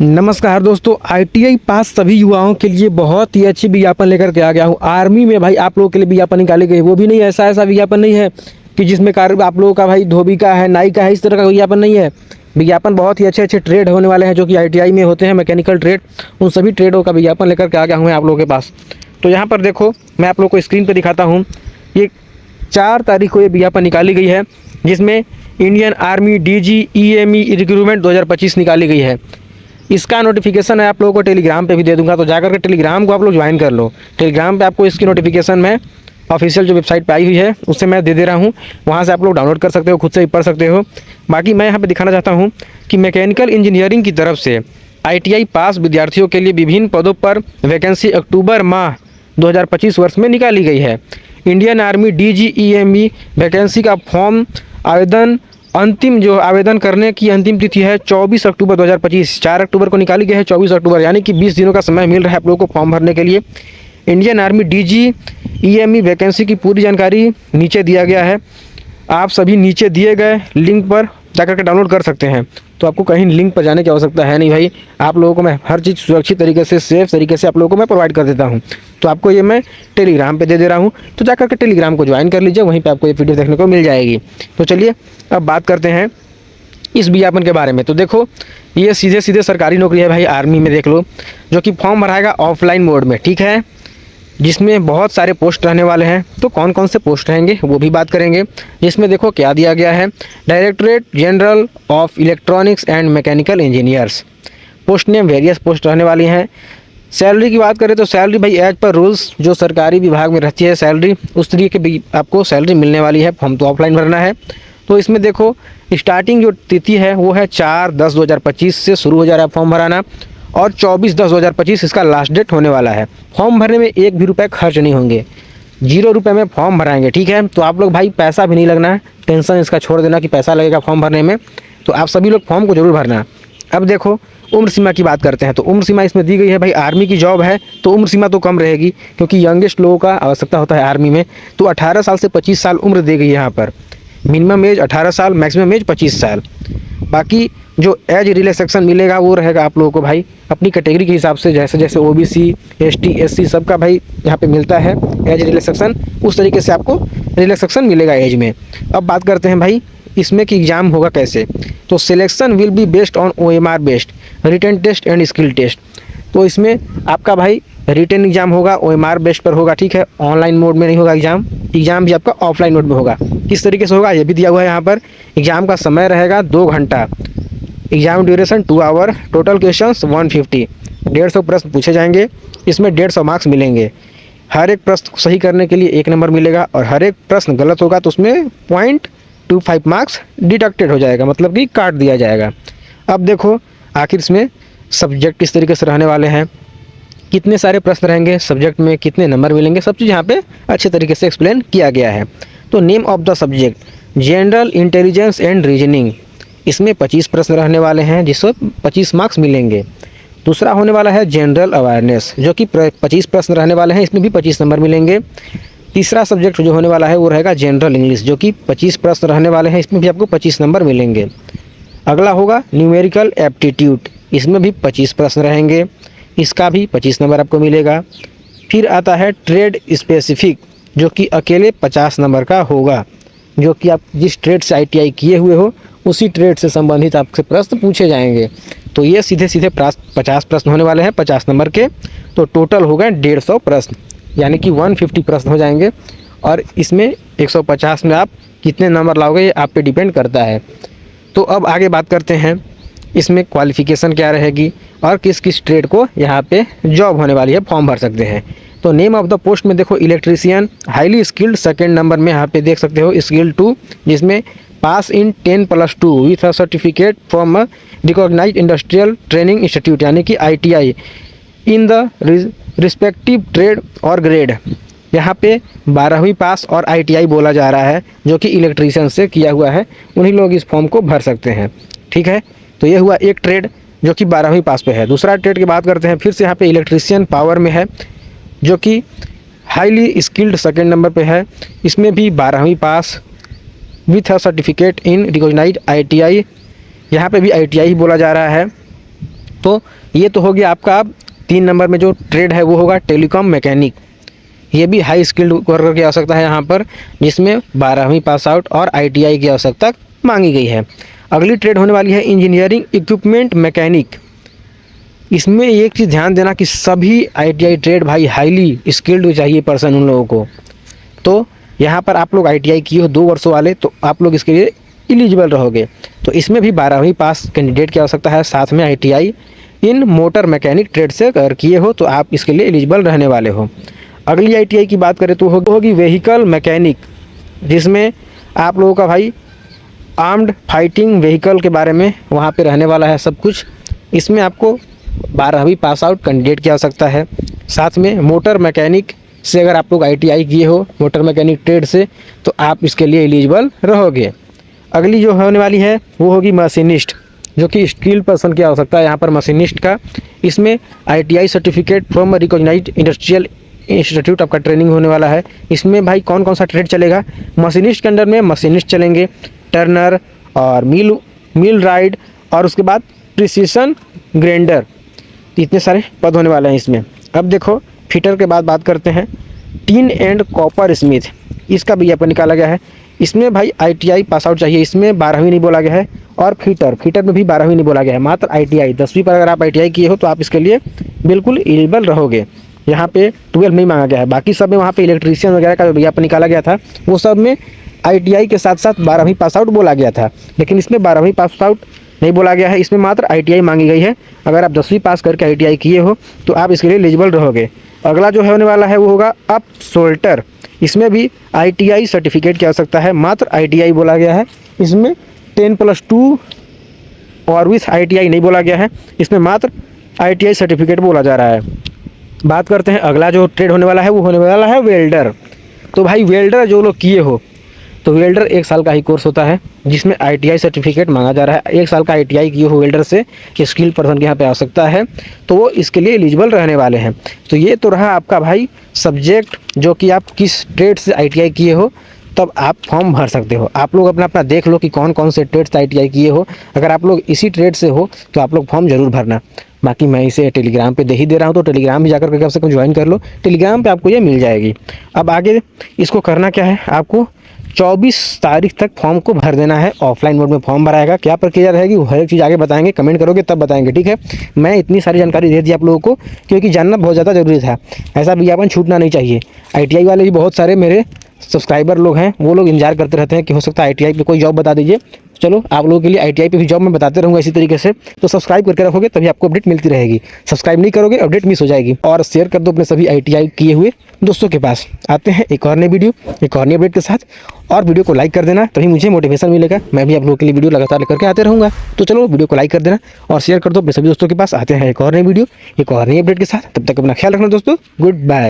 नमस्कार दोस्तों, ITI pass सभी युवाओं के लिए बहुत ही अच्छी विज्ञापन लेकर के आ गया हूँ। आर्मी में भाई आप लोगों के लिए विज्ञापन निकाली गई, वो भी नहीं ऐसा विज्ञापन नहीं है कि जिसमें कार्य आप लोगों का भाई धोबी का है, नाई का है, इस तरह का विज्ञापन नहीं है। विज्ञापन बहुत ही अच्छे अच्छे ट्रेड होने वाले हैं जो कि आईटीआई में होते हैं, मैकेनिकल ट्रेड। उन सभी ट्रेडों का विज्ञापन लेकर के आ गया हूँ आप लोगों के पास। तो यहाँ पर देखो, मैं आप लोग को स्क्रीन पर दिखाता हूँ। ये 4 तारीख को ये विज्ञापन निकाली गई है, जिसमें Indian army DG EME recruitment 2025 निकाली गई है। इसका नोटिफिकेशन है आप लोगों को टेलीग्राम पे भी दे दूंगा, तो जाकर के टेलीग्राम को आप लोग ज्वाइन कर लो। टेलीग्राम पे आपको इसकी नोटिफिकेशन में ऑफिशियल जो वेबसाइट पे आई हुई है उससे मैं दे रहा हूँ, वहाँ से आप लोग डाउनलोड कर सकते हो, खुद से भी पढ़ सकते हो। बाकी मैं यहाँ पे दिखाना चाहता हूँ कि मैकेनिकल इंजीनियरिंग की तरफ से आईटीआई पास विद्यार्थियों के लिए विभिन्न पदों पर वैकेंसी अक्टूबर माह 2025 वर्ष में निकाली गई है। इंडियन आर्मी डीजीईएमई वैकेंसी का फॉर्म आवेदन करने की अंतिम तिथि है 24 अक्टूबर 2025। 4 अक्टूबर को निकाली गई है, 24 अक्टूबर, यानी कि 20 दिनों का समय मिल रहा है आप लोगों को फॉर्म भरने के लिए। इंडियन आर्मी डीजीईएमई वैकेंसी की पूरी जानकारी नीचे दिया गया है। आप सभी नीचे दिए गए लिंक पर जाकर के डाउनलोड कर सकते हैं। तो आपको कहीं लिंक पर जाने की आवश्यकता है नहीं भाई, आप लोगों को मैं हर चीज़ सुरक्षित तरीके से, सेफ तरीके से आप लोगों को मैं प्रोवाइड कर देता हूं। तो आपको ये मैं टेलीग्राम पे दे रहा हूं, तो जाकर के टेलीग्राम को ज्वाइन कर लीजिए, वहीं पे आपको ये वीडियो देखने को मिल जाएगी। तो चलिए अब बात करते हैं इस विज्ञापन के बारे में। तो देखो, ये सीधे सीधे सरकारी नौकरी है भाई, आर्मी में देख लो, जो कि फॉर्म भराएगा ऑफलाइन मोड में, ठीक है, जिसमें बहुत सारे पोस्ट रहने वाले हैं। तो कौन कौन से पोस्ट रहेंगे वो भी बात करेंगे। जिसमें देखो क्या दिया गया है, directorate general of electronics and mechanical engineers, post name various post रहने वाली हैं। सैलरी की बात करें तो सैलरी भाई एज पर रूल्स जो सरकारी विभाग में रहती है सैलरी, उस तरीके की आपको सैलरी मिलने वाली है। फॉर्म तो ऑफलाइन भरना है। तो इसमें देखो स्टार्टिंग जो तिथि है वो है 4/10/2025 से शुरू हो जा रहा है फॉर्म भराना, और 24/10/2025 इसका लास्ट डेट होने वाला है। फॉर्म भरने में 1 भी रुपये खर्च नहीं होंगे, 0 रुपये में फॉर्म भराएंगे, ठीक है। तो आप लोग भाई पैसा भी नहीं लगना है, टेंशन इसका छोड़ देना कि पैसा लगेगा फॉर्म भरने में। तो आप सभी लोग फॉर्म को जरूर भरना। अब देखो उम्र सीमा की बात करते हैं, तो उम्र सीमा इसमें दी गई है भाई, आर्मी की जॉब है तो उम्र सीमा तो कम रहेगी, क्योंकि यंगेस्ट लोगों का आवश्यकता होता है आर्मी में। तो 18 साल से 25 साल उम्र दी गई है यहाँ पर। मिनिमम एज 18 साल, मैक्सिमम एज 25 साल। बाकी जो एज रिलैक्सेशन मिलेगा वो रहेगा आप लोगों को भाई अपनी कैटेगरी के हिसाब से, जैसे जैसे ओबीसी, एसटी, एससी सबका भाई यहाँ पे मिलता है एज रिलैक्सेशन, उस तरीके से आपको रिलैक्सेशन मिलेगा एज में। अब बात करते हैं भाई इसमें कि एग्ज़ाम होगा कैसे। तो selection will be based on OMR based written test and skill test. तो इसमें आपका भाई रिटन एग्जाम होगा, OMR बेस्ड पर होगा, ठीक है, ऑनलाइन मोड में नहीं होगा एग्जाम भी आपका ऑफलाइन मोड में होगा। किस तरीके से होगा ये भी दिया हुआ है यहाँ पर। एग्जाम का समय रहेगा 2 घंटा, exam duration 2 hour, total questions 150, 150 प्रश्न पूछे जाएंगे। इसमें 150 मार्क्स मिलेंगे। हर एक प्रश्न सही करने के लिए 1 नंबर मिलेगा, और हर एक प्रश्न गलत होगा तो उसमें 0.25 मार्क्स डिडक्टेड हो जाएगा, मतलब कि काट दिया जाएगा। अब देखो आखिर इसमें सब्जेक्ट किस तरीके से रहने वाले हैं, कितने सारे प्रश्न रहेंगे, सब्जेक्ट में कितने नंबर मिलेंगे, सब चीज़ यहाँ पे अच्छे तरीके से एक्सप्लेन किया गया है। तो name of the subject general intelligence and reasoning, इसमें 25 प्रश्न रहने वाले हैं जिससे 25 मार्क्स मिलेंगे। दूसरा होने वाला है जनरल अवेयरनेस, जो कि 25 प्रश्न रहने वाले हैं, इसमें भी 25 नंबर मिलेंगे। तीसरा सब्जेक्ट जो होने वाला है वो रहेगा जनरल इंग्लिश, जो कि 25 प्रश्न रहने वाले हैं, इसमें भी आपको 25 नंबर मिलेंगे। अगला होगा न्यूमेरिकल एप्टीट्यूड, इसमें भी 25 प्रश्न रहेंगे, इसका भी 25 नंबर आपको मिलेगा। फिर आता है ट्रेड स्पेसिफिक, जो कि अकेले 50 नंबर का होगा, जो कि आप जिस ट्रेड से आईटीआई किए हुए हो उसी ट्रेड से संबंधित आपसे प्रश्न पूछे जाएंगे। तो ये सीधे सीधे 50 प्रश्न होने वाले हैं 50 नंबर के। तो टोटल हो गए 150 प्रश्न, यानी कि 150 प्रश्न हो जाएंगे। और इसमें 150 में आप कितने नंबर लाओगे ये आप पे डिपेंड करता है। तो अब आगे बात करते हैं इसमें क्वालिफ़िकेशन क्या रहेगी और किस किस ट्रेड को यहाँ पे जॉब होने वाली है, फॉर्म भर सकते हैं। तो नेम ऑफ द पोस्ट में देखो electrician highly skilled, second number में यहाँ पे देख सकते हो स्किल 2, जिसमें pass in 10+2 with a certificate from a recognized industrial training institute, यानी कि ITI in the respective trade और ग्रेड। यहाँ पे 12वीं पास और ITI बोला जा रहा है, जो कि इलेक्ट्रीशियन से किया हुआ है, उन्हीं लोग इस फॉर्म को भर सकते हैं, ठीक है। तो ये हुआ एक ट्रेड जो कि 12वीं पास पे है। दूसरा ट्रेड की बात करते हैं, फिर से यहाँ पे इलेक्ट्रीशियन पावर में है, जो कि हाईली स्किल्ड सेकंड नंबर पे है, इसमें भी 12वीं pass with a certificate in recognised ITI, यहाँ पे भी ITI ही बोला जा रहा है। तो ये तो हो गया आपका। अब 3 नंबर में जो ट्रेड है वो होगा टेलीकॉम मैकेनिक। ये भी हाई स्किल्ड वर्कर की आवश्यकता है यहाँ पर, जिसमें 12वीं पास आउट और ITI की आवश्यकता मांगी गई है। अगली ट्रेड होने वाली है इंजीनियरिंग इक्विपमेंट मैकेनिक। इसमें एक चीज़ ध्यान देना कि सभी ITI ट्रेड भाई हाईली स्किल्ड चाहिए पर्सन उन लोगों को। तो यहाँ पर आप लोग ITI किए हो 2 वर्षों वाले, तो आप लोग इसके लिए एलिजिबल रहोगे। तो इसमें भी 12वीं पास कैंडिडेट की आवश्यकता है, साथ में ITI इन मोटर मैकेनिक ट्रेड से अगर किए हो तो आप इसके लिए एलिजिबल रहने वाले हो। अगली ITI की बात करें तो होगी व्हीकल मैकेनिक, जिसमें आप लोगों का भाई आर्म्ड फाइटिंग व्हीकल के बारे में वहाँ पे रहने वाला है सब कुछ। इसमें आपको 12वीं पास आउट कैंडिडेट की आवश्यकता है, साथ में मोटर मैकेनिक से अगर आप लोग ITI किए हो मोटर मैकेनिक ट्रेड से तो आप इसके लिए एलिजिबल रहोगे। अगली जो होने वाली है वो होगी मशीनिस्ट, जो कि स्किल पर्सन की आवश्यकता है यहाँ पर मशीनिस्ट का। इसमें ITI certificate from recognized industrial institute आपका ट्रेनिंग होने वाला है। इसमें भाई कौन कौन सा ट्रेड चलेगा? मशीनिस्ट के अंडर में मशीनिस्ट चलेंगे, टर्नर और मिल राइड, और उसके बाद प्रिसीशन ग्राइंडर। इतने सारे पद होने वाले हैं इसमें। अब देखो फिटर के बाद बात करते हैं टिन एंड कॉपर स्मिथ। इसका भी यहाँ पर निकाला गया है। इसमें भाई ITI पास आउट चाहिए, इसमें 12वीं नहीं बोला गया है। और फिटर में भी 12वीं नहीं बोला गया है, मात्र ITI 10वीं पर अगर आप ITI किए हो तो आप इसके लिए बिल्कुल एलिजिबल रहोगे। यहाँ पे 12 नहीं मांगा गया है, बाकी सब में वहाँ पे इलेक्ट्रीशियन वगैरह का यहाँ पर निकाला गया था, वो सब में ITI के साथ साथ 12वीं पास आउट बोला गया था। लेकिन इसमें 12वीं पास आउट नहीं बोला गया है, इसमें मात्र ITI मांगी गई है। अगर आप 10वीं पास करके ITI किए हो तो आप इसके लिए एलिजिबल रहोगे। अगला जो होने वाला है वो होगा अप सोल्टर। इसमें भी ITI सर्टिफिकेट की आवश्यकता है, मात्र ITI बोला गया है। इसमें 10+2 और विथ ITI नहीं बोला गया है, इसमें मात्र ITI सर्टिफिकेट बोला जा रहा है। बात करते हैं अगला जो ट्रेड होने वाला है वो होने वाला है वेल्डर। तो भाई वेल्डर जो लोग किए हो तो वेल्डर 1 साल का ही कोर्स होता है, जिसमें ITI सर्टिफिकेट मांगा जा रहा है। 1 साल का ITI किए हो वेल्डर से स्किल पर्सन की यहाँ पे आवश्यकता है, तो वो इसके लिए एलिजिबल रहने वाले हैं। तो ये तो रहा आपका भाई सब्जेक्ट, जो कि आप किस ट्रेड से ITI किए हो तब आप फॉर्म भर सकते हो। आप लोग अपना देख लो कि कौन कौन से ट्रेड से ITI किए हो। अगर आप लोग इसी ट्रेड से हो तो आप लोग फॉर्म ज़रूर भरना। बाकी मैं इसे टेलीग्राम पे दे ही दे रहा हूँ, तो टेलीग्राम भी जाकर के कम से कम ज्वाइन कर लो, टेलीग्राम पे आपको ये मिल जाएगी। अब आगे इसको करना क्या है, आपको 24 तारीख तक फॉर्म को भर देना है। ऑफलाइन मोड में फॉर्म भराएगा, क्या प्रक्रिया रहेगी वो हर एक चीज़ आगे बताएंगे, कमेंट करोगे तब बताएंगे, ठीक है। मैं इतनी सारी जानकारी दे दी आप लोगों को क्योंकि जानना बहुत ज़्यादा ज़रूरी था। ऐसा विज्ञापन छूटना नहीं चाहिए। ITI वाले भी बहुत सारे मेरे सब्सक्राइबर लोग हैं, वो लोग इंतजार करते रहते हैं कि हो सकता है ITI पे कोई जॉब बता दीजिए। चलो आप लोगों के लिए ITI पे भी जॉब मैं बताते रहूँगा इसी तरीके से। तो सब्सक्राइब करके रखोगे तभी आपको अपडेट मिलती रहेगी। सब्सक्राइब नहीं करोगे अपडेट मिस हो जाएगी। और शेयर कर दो अपने सभी ITI किए हुए दोस्तों के पास। आते हैं एक और नई वीडियो एक और नई अपडेट के साथ, और वीडियो को लाइक कर देना, तभी मुझे मोटिवेशन मिलेगा। मैं भी आप लोगों के लिए वीडियो लगातार लेकर के आते रहूँगा। तो चलो वीडियो को लाइक कर देना और शेयर कर दो अपने सभी दोस्तों के पास। आते हैं एक और नई वीडियो एक और नई अपडेट के साथ, तब तक अपना ख्याल रखना दोस्तों। Good bye.